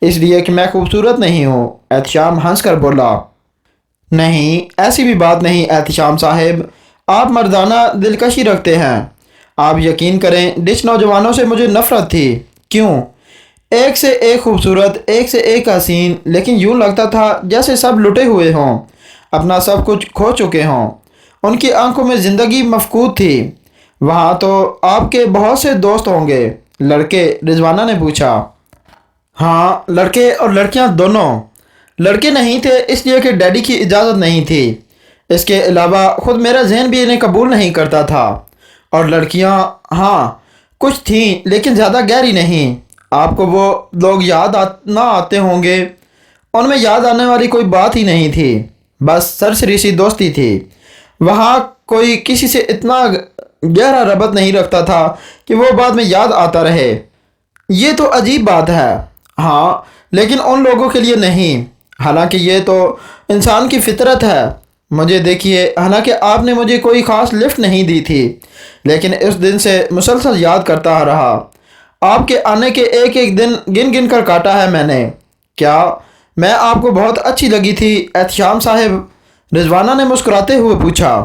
اس لیے کہ میں خوبصورت نہیں ہوں؟ احتشام ہنس کر بولا۔ نہیں، ایسی بھی بات نہیں احتشام صاحب، آپ مردانہ دلکشی رکھتے ہیں۔ آپ یقین کریں ڈچ نوجوانوں سے مجھے نفرت تھی۔ کیوں؟ ایک سے ایک خوبصورت، ایک سے ایک حسین، لیکن یوں لگتا تھا جیسے سب لٹے ہوئے ہوں، اپنا سب کچھ کھو چکے ہوں۔ ان کی آنکھوں میں زندگی مفقود تھی۔ وہاں تو آپ کے بہت سے دوست ہوں گے، لڑکے؟ رضوانہ نے پوچھا۔ ہاں، لڑکے اور لڑکیاں دونوں۔ لڑکے نہیں تھے اس لیے کہ ڈیڈی کی اجازت نہیں تھی، اس کے علاوہ خود میرا ذہن بھی انہیں قبول نہیں کرتا تھا۔ اور لڑکیاں، ہاں کچھ تھیں لیکن زیادہ گہری نہیں۔ آپ کو وہ لوگ یاد نہ آتے ہوں گے، ان میں یاد آنے والی کوئی بات ہی نہیں تھی، بس سرسری سی دوستی تھی۔ وہاں کوئی کسی سے اتنا گہرا ربط نہیں رکھتا تھا کہ وہ بعد میں یاد آتا رہے۔ یہ تو عجیب بات ہے۔ ہاں، لیکن ان لوگوں کے لیے نہیں، حالانکہ یہ تو انسان کی فطرت ہے۔ مجھے دیکھیے، حالانکہ آپ نے مجھے کوئی خاص لفٹ نہیں دی تھی، لیکن اس دن سے مسلسل یاد کرتا رہا۔ آپ کے آنے کے ایک ایک دن گن گن کر کاٹا ہے میں نے۔ کیا میں آپ کو بہت اچھی لگی تھی احتشام صاحب؟ رضوانہ نے مسکراتے ہوئے پوچھا۔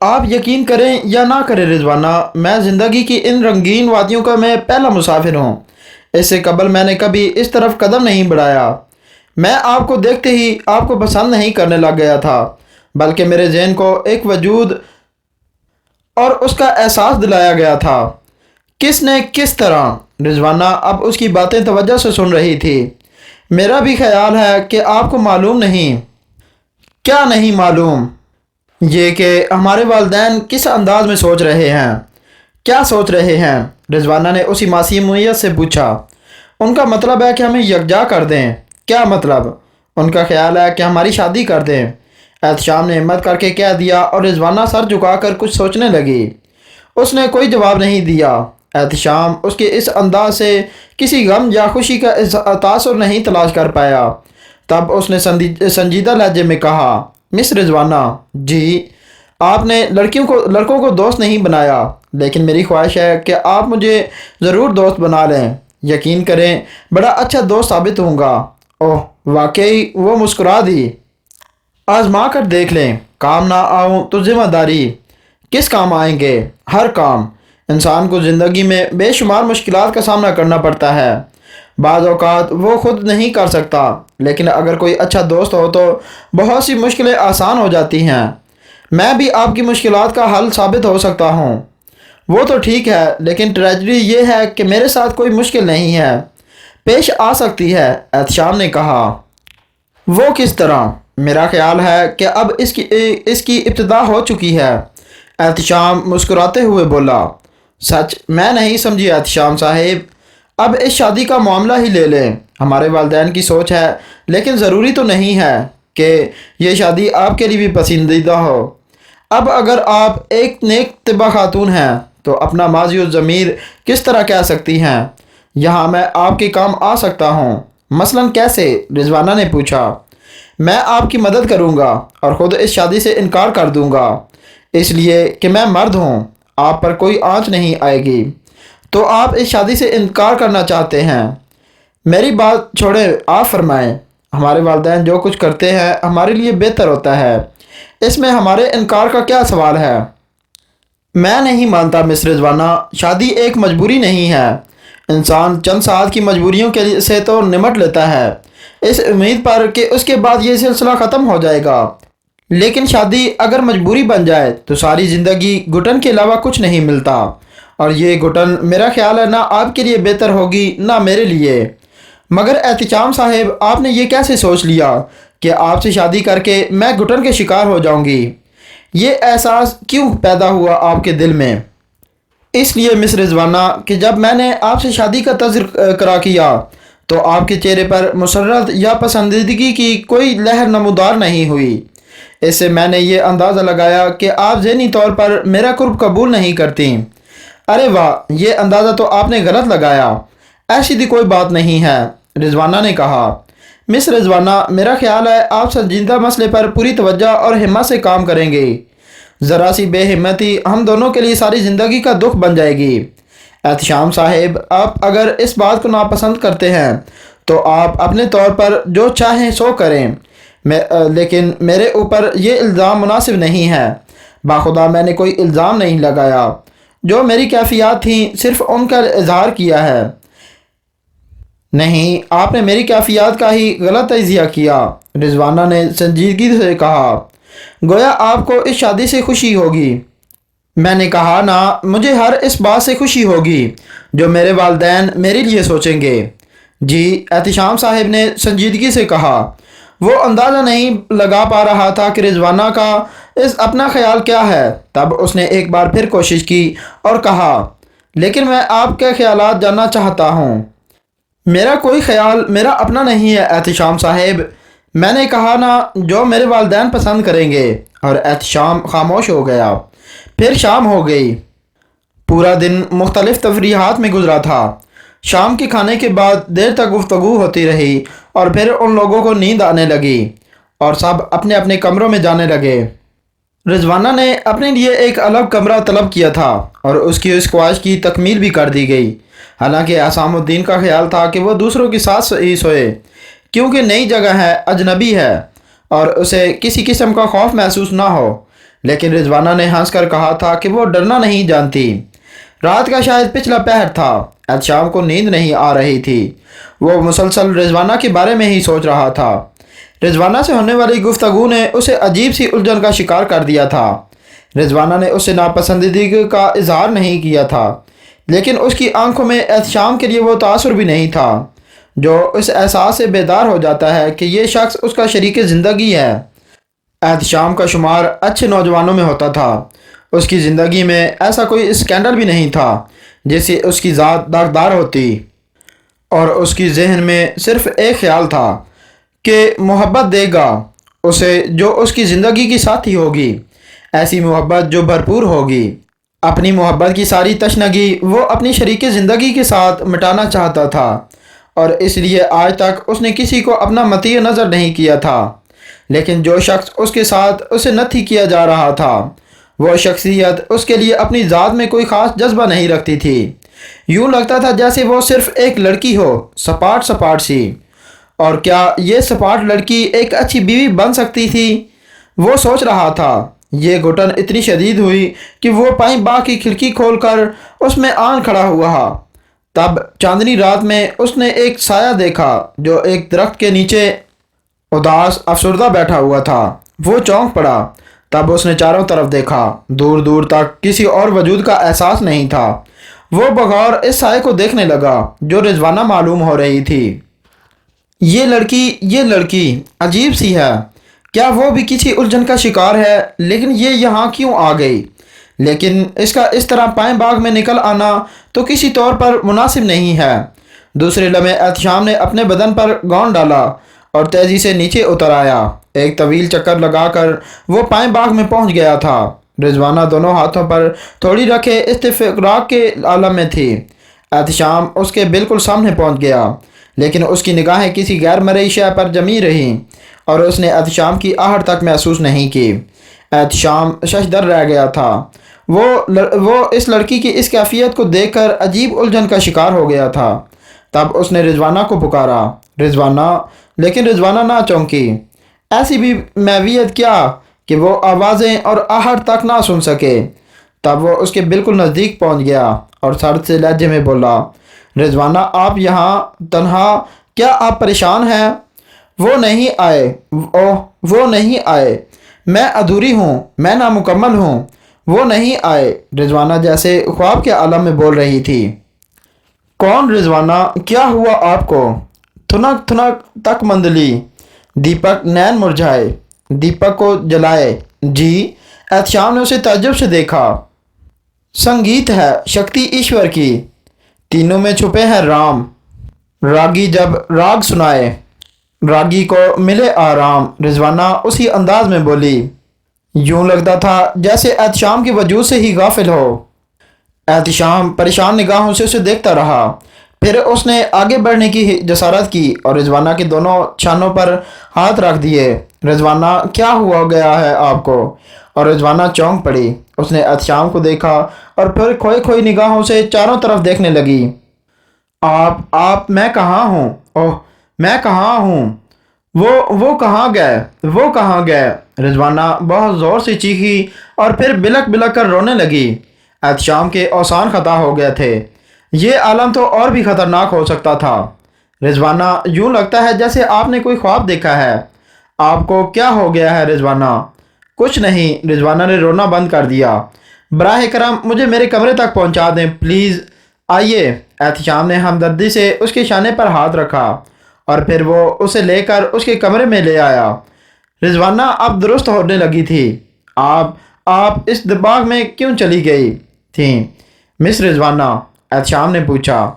آپ یقین کریں یا نہ کریں رضوانہ، میں زندگی کی ان رنگین وادیوں کا میں پہلا مسافر ہوں۔ اس سے قبل میں نے کبھی اس طرف قدم نہیں بڑھایا۔ میں آپ کو دیکھتے ہی آپ کو پسند نہیں کرنے لگ گیا تھا، بلکہ میرے ذہن کو ایک وجود اور اس کا احساس دلایا گیا تھا۔ کس نے، کس طرح؟ رضوانہ اب اس کی باتیں توجہ سے سن رہی تھی۔ میرا بھی خیال ہے کہ آپ کو معلوم نہیں۔ کیا نہیں معلوم؟ یہ کہ ہمارے والدین کس انداز میں سوچ رہے ہیں۔ کیا سوچ رہے ہیں؟ رضوانہ نے اسی معصومیت سے پوچھا۔ ان کا مطلب ہے کہ ہمیں یکجا کر دیں۔ کیا مطلب؟ ان کا خیال ہے کہ ہماری شادی کر دیں، احتشام نے ہمت کر کے کہہ دیا، اور رضوانہ سر جھکا کر کچھ سوچنے لگی۔ اس نے کوئی جواب نہیں دیا۔ احتشام اس کے اس انداز سے کسی غم یا خوشی کا تاثر نہیں تلاش کر پایا۔ تب اس نے سنجیدہ لہجے میں کہا، مس رضوانہ جی، آپ نے لڑکوں کو دوست نہیں بنایا، لیکن میری خواہش ہے کہ آپ مجھے ضرور دوست بنا لیں۔ یقین کریں بڑا اچھا دوست ثابت ہوں گا۔ اوہ واقعی؟ وہ مسکرا دی۔ آزما کر دیکھ لیں، کام نہ آؤں تو ذمہ داری۔ کس کام آئیں گے؟ ہر کام۔ انسان کو زندگی میں بے شمار مشکلات کا سامنا کرنا پڑتا ہے، بعض اوقات وہ خود نہیں کر سکتا، لیکن اگر کوئی اچھا دوست ہو تو بہت سی مشکلیں آسان ہو جاتی ہیں۔ میں بھی آپ کی مشکلات کا حل ثابت ہو سکتا ہوں۔ وہ تو ٹھیک ہے، لیکن ٹریجڈی یہ ہے کہ میرے ساتھ کوئی مشکل نہیں ہے، پیش آ سکتی ہے، احتشام نے کہا۔ وہ کس طرح؟ میرا خیال ہے کہ اب اس کی ابتدا ہو چکی ہے، احتشام مسکراتے ہوئے بولا۔ سچ؟ میں نہیں سمجھی احتشام صاحب۔ اب اس شادی کا معاملہ ہی لے لیں، ہمارے والدین کی سوچ ہے، لیکن ضروری تو نہیں ہے کہ یہ شادی آپ کے لیے بھی پسندیدہ ہو۔ اب اگر آپ ایک نیک طبع خاتون ہیں تو اپنا ماضی و ضمیر کس طرح کہہ سکتی ہیں؟ یہاں میں آپ کے کام آ سکتا ہوں۔ مثلاً کیسے؟ رضوانہ نے پوچھا۔ میں آپ کی مدد کروں گا اور خود اس شادی سے انکار کر دوں گا، اس لیے کہ میں مرد ہوں، آپ پر کوئی آنچ نہیں آئے گی۔ تو آپ اس شادی سے انکار کرنا چاہتے ہیں؟ میری بات چھوڑیں، آپ فرمائیں۔ ہمارے والدین جو کچھ کرتے ہیں ہمارے لیے بہتر ہوتا ہے، اس میں ہمارے انکار کا کیا سوال ہے؟ میں نہیں مانتا مس رضوانہ، شادی ایک مجبوری نہیں ہے۔ انسان چند ساعت کی مجبوریوں کے سے تو نمٹ لیتا ہے، اس امید پر کہ اس کے بعد یہ سلسلہ ختم ہو جائے گا، لیکن شادی اگر مجبوری بن جائے تو ساری زندگی گھٹن کے علاوہ کچھ نہیں ملتا، اور یہ گھٹن میرا خیال ہے نہ آپ کے لیے بہتر ہوگی نہ میرے لیے۔ مگر احتشام صاحب، آپ نے یہ کیسے سوچ لیا کہ آپ سے شادی کر کے میں گھٹن کے شکار ہو جاؤں گی؟ یہ احساس کیوں پیدا ہوا آپ کے دل میں؟ اس لیے مس رضوانہ کہ جب میں نے آپ سے شادی کا تذکرہ کیا تو آپ کے چہرے پر مسرت یا پسندیدگی کی کوئی لہر نمودار نہیں ہوئی۔ اس سے میں نے یہ اندازہ لگایا کہ آپ ذہنی طور پر میرا قرب قبول نہیں کرتی۔ ارے واہ، یہ اندازہ تو آپ نے غلط لگایا، ایسی بھی کوئی بات نہیں ہے، رضوانہ نے کہا۔ مس رضوانہ، میرا خیال ہے آپ سنجیدہ مسئلے پر پوری توجہ اور ہمت سے کام کریں گے۔ ذرا سی بے ہمتی ہم دونوں کے لیے ساری زندگی کا دکھ بن جائے گی۔ احتشام صاحب، آپ اگر اس بات کو ناپسند کرتے ہیں تو آپ اپنے طور پر جو چاہیں سو کریں، لیکن میرے اوپر یہ الزام مناسب نہیں ہے۔ باخدا میں نے کوئی الزام نہیں لگایا، جو میری کیفیات تھیں صرف ان کا اظہار کیا ہے۔ نہیں، آپ نے میری کیفیات کا ہی غلط تجزیہ کیا، رضوانہ نے سنجیدگی سے کہا۔ گویا آپ کو اس شادی سے خوشی ہوگی۔ میں نے کہا نا، مجھے ہر اس بات سے خوشی ہوگی جو میرے والدین میرے لیے سوچیں گے۔ جی، احتشام صاحب نے سنجیدگی سے کہا۔ وہ اندازہ نہیں لگا پا رہا تھا کہ رضوانہ کا اس اپنا خیال کیا ہے۔ تب اس نے ایک بار پھر کوشش کی اور کہا، لیکن میں آپ کے خیالات جاننا چاہتا ہوں۔ میرا کوئی خیال میرا اپنا نہیں ہے احتشام صاحب، میں نے کہا نا، جو میرے والدین پسند کریں گے۔ اور احتشام خاموش ہو گیا۔ پھر شام ہو گئی۔ پورا دن مختلف تفریحات میں گزرا تھا۔ شام کے کھانے کے بعد دیر تک گفتگو ہوتی رہی اور پھر ان لوگوں کو نیند آنے لگی اور سب اپنے اپنے کمروں میں جانے لگے۔ رضوانہ نے اپنے لیے ایک الگ کمرہ طلب کیا تھا اور اس کی اس خواہش کی تکمیل بھی کر دی گئی۔ حالانکہ احسام الدین کا خیال تھا کہ وہ دوسروں کے ساتھ ہی سوئے، کیونکہ نئی جگہ ہے، اجنبی ہے اور اسے کسی قسم کا خوف محسوس نہ ہو۔ لیکن رضوانہ نے ہنس کر کہا تھا کہ وہ ڈرنا نہیں جانتی۔ رات کا شاید پچھلا پہر تھا۔ احتشام کو نیند نہیں آ رہی تھی۔ وہ مسلسل رضوانہ کے بارے میں ہی سوچ رہا تھا۔ رضوانہ سے ہونے والی گفتگو نے اسے عجیب سی الجھن کا شکار کر دیا تھا۔ رضوانہ نے اس سے ناپسندیدگی کا اظہار نہیں کیا تھا، لیکن اس کی آنکھوں میں احتشام کے لیے وہ تاثر بھی نہیں تھا جو اس احساس سے بیدار ہو جاتا ہے کہ یہ شخص اس کا شریک زندگی ہے۔ احتشام کا شمار اچھے نوجوانوں میں ہوتا تھا۔ اس کی زندگی میں ایسا کوئی اسکینڈل بھی نہیں تھا جس سے اس کی ذات داغدار ہوتی، اور اس کی ذہن میں صرف ایک خیال تھا کہ محبت دے گا اسے جو اس کی زندگی کی ساتھی ہوگی، ایسی محبت جو بھرپور ہوگی۔ اپنی محبت کی ساری تشنگی وہ اپنی شریک زندگی کے ساتھ مٹانا چاہتا تھا، اور اس لیے آج تک اس نے کسی کو اپنا مطیع نظر نہیں کیا تھا۔ لیکن جو شخص اس کے ساتھ اسے نتھی کیا جا رہا تھا، وہ شخصیت اس کے لیے اپنی ذات میں کوئی خاص جذبہ نہیں رکھتی تھی۔ یوں لگتا تھا جیسے وہ صرف ایک لڑکی ہو، سپاٹ سی۔ اور کیا یہ سپاٹ لڑکی ایک اچھی بیوی بن سکتی تھی؟ وہ سوچ رہا تھا۔ یہ گھٹن اتنی شدید ہوئی کہ وہ پائیں باغ کی کھڑکی کھول کر اس میں آن کھڑا ہوا۔ تب چاندنی رات میں اس نے ایک سایہ دیکھا جو ایک درخت کے نیچے اداس افسردہ بیٹھا ہوا تھا۔ وہ چونک پڑا۔ تب اس نے چاروں طرف دیکھا۔ دور دور تک کسی اور وجود کا احساس نہیں تھا۔ وہ بغور اس سائے کو دیکھنے لگا جو رضوانہ معلوم ہو رہی تھی۔ یہ لڑکی عجیب سی ہے۔ کیا وہ بھی کسی الجھن کا شکار ہے؟ لیکن یہ یہاں کیوں آ گئی؟ لیکن اس کا اس طرح پائیں باغ میں نکل آنا تو کسی طور پر مناسب نہیں ہے۔ دوسرے لمحے احتشام نے اپنے بدن پر گون ڈالا اور تیزی سے نیچے اتر آیا۔ ایک طویل چکر لگا کر وہ پائیں باغ میں پہنچ گیا تھا۔ رضوانہ دونوں ہاتھوں پر تھوڑی رکھے استفراغ کے عالم میں تھی۔ احتشام اس کے بالکل سامنے پہنچ گیا، لیکن اس کی نگاہیں کسی غیر مرئی شے پر جمی رہیں اور اس نے احتشام کی آہٹ تک محسوس نہیں کی۔ احتشام ششدر رہ گیا تھا۔ وہ اس لڑکی کی اس کیفیت کو دیکھ کر عجیب الجھن کا شکار ہو گیا تھا۔ تب اس نے رضوانہ کو پکارا، رضوانہ! لیکن رضوانہ نہ چونکی۔ ایسی بھی محویت کیا کہ وہ آوازیں اور آہٹ تک نہ سن سکے۔ تب وہ اس کے بالکل نزدیک پہنچ گیا اور سرد سے لہجے میں بولا، رضوانہ آپ یہاں تنہا؟ کیا آپ پریشان ہیں؟ وہ نہیں آئے، میں ادھوری ہوں، میں نامکمل ہوں، وہ نہیں آئے۔ رضوانہ جیسے خواب کے عالم میں بول رہی تھی۔ کون رضوانہ؟ کیا ہوا آپ کو؟ تھنک تھنک تک مندلی، دیپک نین مرجھائے، دیپک کو جلائے۔ جی؟ احتشام نے اسے تعجب سے دیکھا۔ سنگیت ہے شکتی ایشور کی، تینوں میں چھپے ہیں رام۔ راگی جب راگ سنائے، راگی کو ملے آرام۔ رضوانہ اسی انداز میں بولی۔ یوں لگتا تھا جیسے احتشام کے وجود سے ہی غافل ہو۔ احتشام پریشان نگاہوں سے اسے دیکھتا رہا۔ پھر اس نے آگے بڑھنے کی جسارت کی اور رضوانہ کے دونوں شانوں پر ہاتھ رکھ دیے۔ رضوانہ کیا ہوا گیا ہے آپ کو؟ اور رضوانہ چونک پڑی۔ اس نے احتشام کو دیکھا اور پھر کھوئی کھوئی نگاہوں سے چاروں طرف دیکھنے لگی۔ آپ میں کہاں ہوں؟ اوہ! میں کہاں ہوں؟ وہ کہاں گئے؟ رضوانہ بہت زور سے چیخی اور پھر بلک بلک کر رونے لگی۔ احتشام کے اوسان خطا ہو گئے تھے۔ یہ عالم تو اور بھی خطرناک ہو سکتا تھا۔ رضوانہ، یوں لگتا ہے جیسے آپ نے کوئی خواب دیکھا ہے۔ آپ کو کیا ہو گیا ہے رضوانہ؟ کچھ نہیں، رضوانہ نے رونا بند کر دیا۔ براہ کرم مجھے میرے کمرے تک پہنچا دیں پلیز، آئیے۔ احتشام نے ہمدردی سے اس کے شانے پر ہاتھ رکھا اور پھر وہ اسے لے کر اس کے کمرے میں لے آیا۔ رضوانہ اب درست ہونے لگی تھی۔ آپ اس باغ میں کیوں چلی گئی تھیں مس رضوانہ؟ احتشام نے پوچھا۔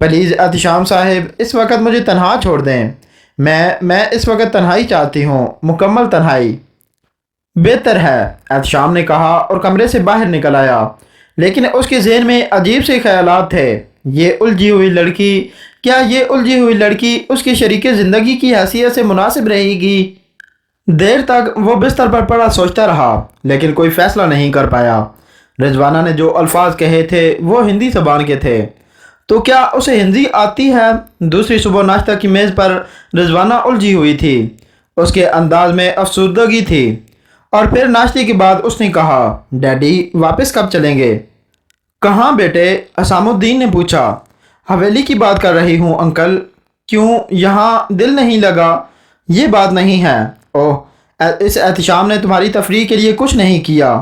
پلیز احتشام صاحب، اس وقت مجھے تنہا چھوڑ دیں۔ میں اس وقت تنہائی چاہتی ہوں، مکمل تنہائی۔ بہتر ہے، احتشام نے کہا اور کمرے سے باہر نکل آیا، لیکن اس کے ذہن میں عجیب سے خیالات تھے۔ یہ الجھی ہوئی لڑکی، کیا یہ الجھی ہوئی لڑکی اس کی شریک زندگی کی حیثیت سے مناسب رہے گی؟ دیر تک وہ بستر پر پڑا سوچتا رہا، لیکن کوئی فیصلہ نہیں کر پایا۔ رضوانہ نے جو الفاظ کہے تھے وہ ہندی زبان کے تھے، تو کیا اسے ہندی آتی ہے؟ دوسری صبح ناشتہ کی میز پر رضوانہ الجھی ہوئی تھی، اس کے انداز میں افسردگی تھی، اور پھر ناشتے کے بعد اس نے کہا، ڈیڈی واپس کب چلیں گے؟ کہاں بیٹے؟ حسام الدین نے پوچھا۔ حویلی کی بات کر رہی ہوں انکل۔ کیوں، یہاں دل نہیں لگا؟ یہ بات نہیں ہے۔ اوہ، اس احتشام نے تمہاری تفریح کے لیے کچھ نہیں کیا۔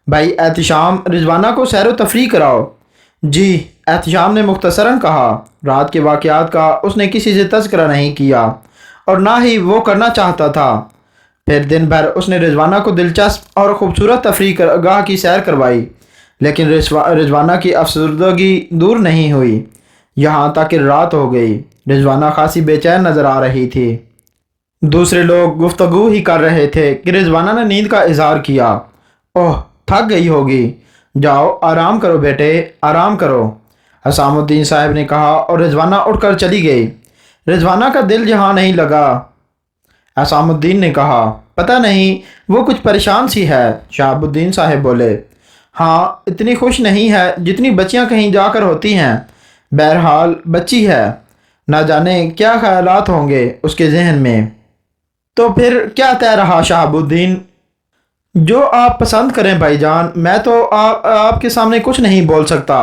بھائی احتشام، رضوانہ کو سیر و تفریح کراؤ۔ جی، احتشام نے مختصراً کہا۔ رات کے واقعات کا اس نے کسی سے تذکرہ نہیں کیا اور نہ ہی وہ کرنا چاہتا تھا۔ پھر دن بھر اس نے رضوانہ کو دلچسپ اور خوبصورت تفریح گاہ کی سیر کروائی، لیکن رضوانہ کی افسردگی دور نہیں ہوئی۔ یہاں تک کہ رات ہو گئی، رضوانہ خاصی بے چین نظر آ رہی تھی۔ دوسرے لوگ گفتگو ہی کر رہے تھے کہ رضوانہ نے نیند کا اظہار کیا۔ اوہ، تھک گئی ہوگی، جاؤ آرام کرو بیٹے، آرام کرو، حسام الدین صاحب نے کہا اور رضوانہ اٹھ کر چلی گئی۔ رضوانہ کا دل یہاں نہیں لگا، حسام الدین نے کہا۔ پتہ نہیں، وہ کچھ پریشان سی ہے، شہاب الدین صاحب بولے۔ ہاں، اتنی خوش نہیں ہے جتنی بچیاں کہیں جا کر ہوتی ہیں۔ بہرحال بچی ہے، نہ جانے کیا خیالات ہوں گے اس کے ذہن میں۔ تو پھر کیا طے رہا شہاب الدین؟ جو آپ پسند کریں بھائی جان، میں تو آپ کے سامنے کچھ نہیں بول سکتا۔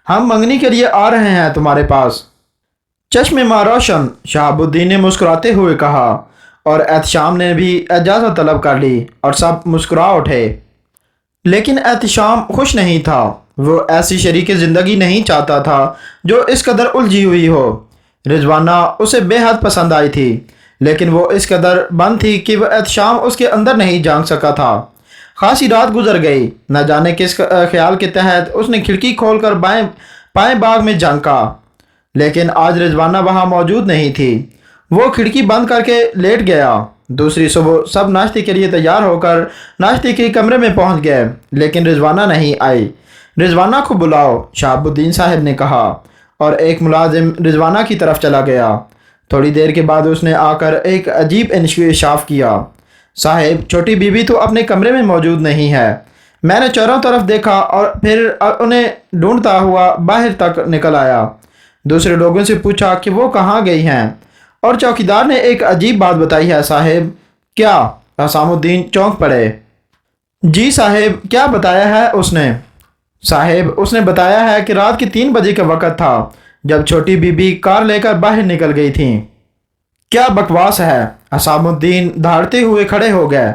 ہم منگنی کے لیے آ رہے ہیں تمہارے پاس۔ چشم ماں روشن، شہاب الدین نے مسکراتے ہوئے کہا، اور احتشام نے بھی اجازت طلب کر لی اور سب مسکرا اٹھے۔ لیکن احتشام خوش نہیں تھا۔ وہ ایسی شریک زندگی نہیں چاہتا تھا جو اس قدر الجھی ہوئی ہو۔ رضوانہ اسے بے حد پسند آئی تھی، لیکن وہ اس قدر بند تھی کہ وہ احتشام اس کے اندر نہیں جھانک سکا تھا۔ خاصی رات گزر گئی، نہ جانے کس خیال کے تحت اس نے کھڑکی کھول کر بائیں باغ میں جھانکا، لیکن آج رضوانہ وہاں موجود نہیں تھی۔ وہ کھڑکی بند کر کے لیٹ گیا۔ دوسری صبح سب ناشتے کے لیے تیار ہو کر ناشتے کے کمرے میں پہنچ گئے، لیکن رضوانہ نہیں آئی۔ رضوانہ کو بلاؤ، شہاب الدین صاحب نے کہا، اور ایک ملازم رضوانہ کی طرف چلا گیا۔ تھوڑی دیر کے بعد اس نے آ کر ایک عجیب انکشاف کیا۔ صاحب، چھوٹی بی بی تو اپنے کمرے میں موجود نہیں ہے۔ میں نے چاروں طرف دیکھا اور پھر انہیں ڈھونڈتا ہوا باہر تک نکل آیا۔ دوسرے لوگوں سے پوچھا کہ وہ کہاں گئی ہیں، اور چوکیدار نے ایک عجیب بات بتائی ہے صاحب۔ کیا؟ حسام الدین چونک پڑے۔ جی صاحب، کیا بتایا ہے اس نے؟ صاحب، اس نے بتایا ہے کہ رات کے 3 بجے کا وقت تھا جب چھوٹی بی بی کار لے کر باہر نکل گئی تھیں۔ کیا بکواس ہے؟ حسام الدین دھاڑتے ہوئے کھڑے ہو گئے۔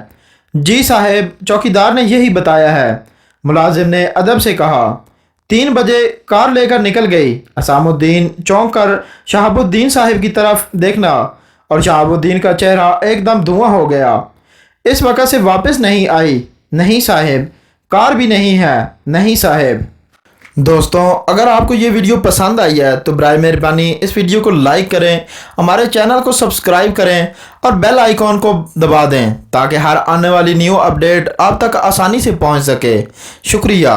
جی صاحب، چوکیدار نے یہی بتایا ہے، ملازم نے ادب سے کہا۔ 3 بجے کار لے کر نکل گئی۔ حسام الدین چونک کر شہاب الدین صاحب کی طرف دیکھنا، اور شہاب الدین کا چہرہ ایک دم دھواں ہو گیا۔ اس وقت سے واپس نہیں آئی؟ نہیں صاحب، کار بھی نہیں ہے۔ نہیں صاحب۔ دوستوں، اگر آپ کو یہ ویڈیو پسند آئی ہے تو برائے مہربانی اس ویڈیو کو لائک کریں، ہمارے چینل کو سبسکرائب کریں اور بیل آئیکن کو دبا دیں تاکہ ہر آنے والی نیو اپڈیٹ آپ تک آسانی سے پہنچ سکے۔ شکریہ۔